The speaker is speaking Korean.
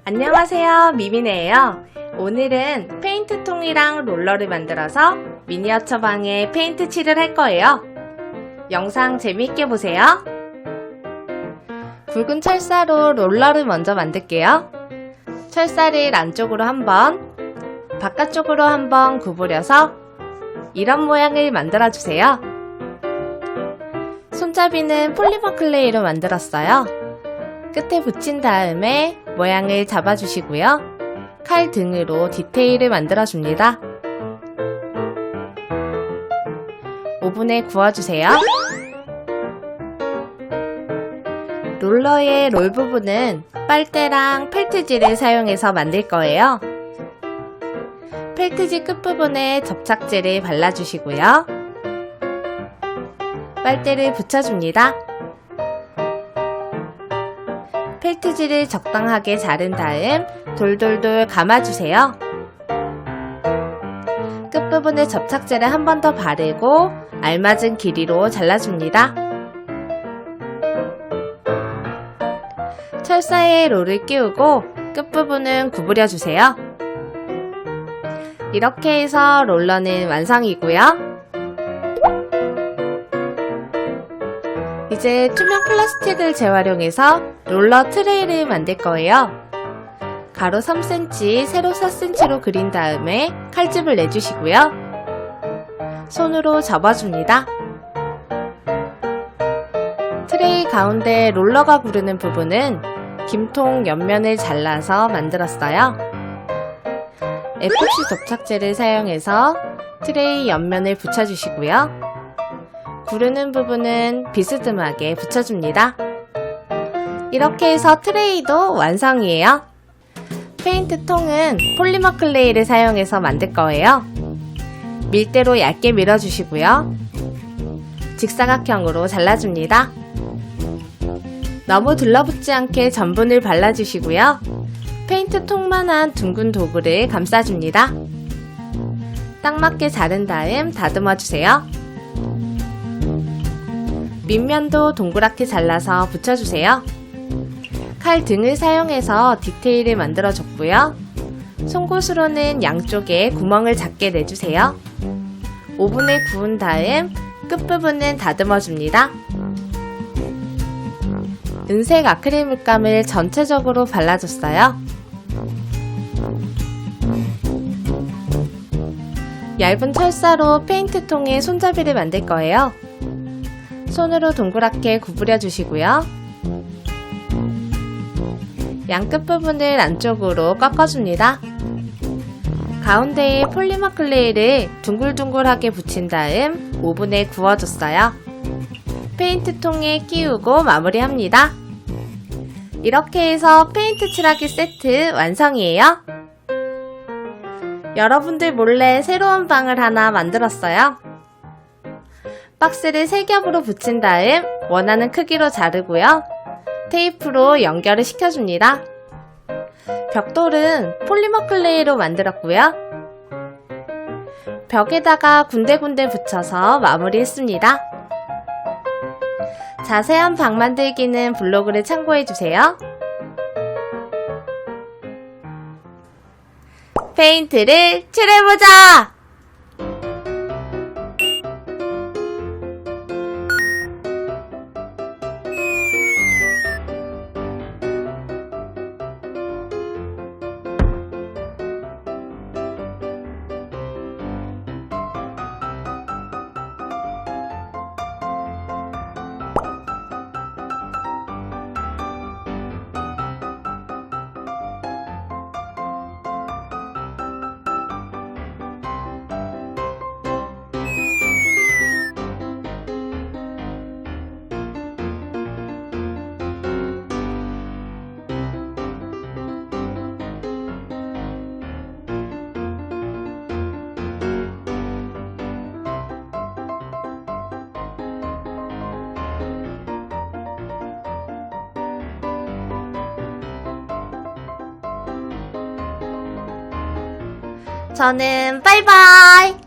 안녕하세요, 미미네예요. 오늘은 페인트 통이랑 롤러를 만들어서 미니어처 방에 페인트 칠을 할 거예요. 영상 재미있게 보세요. 굵은 철사로 롤러를 먼저 만들게요. 철사를 안쪽으로 한번, 바깥쪽으로 한번 구부려서 이런 모양을 만들어주세요. 손잡이는 폴리머 클레이로 만들었어요. 끝에 붙인 다음에 모양을 잡아주시고요. 칼 등으로 디테일을 만들어줍니다. 오븐에 구워주세요. 롤러의 롤 부분은 빨대랑 펠트지를 사용해서 만들 거예요. 펠트지 끝부분에 접착제를 발라주시고요. 빨대를 붙여줍니다. 펠트지를 적당하게 자른 다음 돌돌돌 감아주세요. 끝부분에 접착제를 한 번 더 바르고 알맞은 길이로 잘라줍니다. 철사에 롤을 끼우고 끝부분은 구부려주세요. 이렇게 해서 롤러는 완성이고요. 이제 투명 플라스틱을 재활용해서 롤러 트레이를 만들 거예요. 가로 3cm, 세로 4cm로 그린 다음에 칼집을 내주시고요. 손으로 접어줍니다. 트레이 가운데 롤러가 구르는 부분은 김통 옆면을 잘라서 만들었어요. 에폭시 접착제를 사용해서 트레이 옆면을 붙여주시고요. 구르는 부분은 비스듬하게 붙여줍니다. 이렇게 해서 트레이도 완성이에요. 페인트 통은 폴리머 클레이를 사용해서 만들 거예요. 밀대로 얇게 밀어주시고요. 직사각형으로 잘라줍니다. 너무 들러붙지 않게 전분을 발라주시고요. 페인트 통만한 둥근 도구를 감싸줍니다. 딱 맞게 자른 다음 다듬어주세요. 밑면도 동그랗게 잘라서 붙여주세요. 칼 등을 사용해서 디테일을 만들어줬고요. 송곳으로는 양쪽에 구멍을 작게 내주세요. 오븐에 구운 다음 끝부분은 다듬어줍니다. 은색 아크릴 물감을 전체적으로 발라줬어요. 얇은 철사로 페인트 통에 손잡이를 만들 거예요. 손으로 동그랗게 구부려 주시고요. 양 끝부분을 안쪽으로 꺾어줍니다. 가운데에 폴리머 클레이를 둥글둥글하게 붙인 다음 오븐에 구워줬어요. 페인트 통에 끼우고 마무리합니다. 이렇게 해서 페인트 칠하기 세트 완성이에요. 여러분들 몰래 새로운 방을 하나 만들었어요. 박스를 3겹으로 붙인 다음 원하는 크기로 자르고요. 테이프로 연결을 시켜줍니다. 벽돌은 폴리머 클레이로 만들었고요. 벽에다가 군데군데 붙여서 마무리했습니다. 자세한 방 만들기는 블로그를 참고해주세요. 페인트를 칠해보자! 저는 빠이빠이!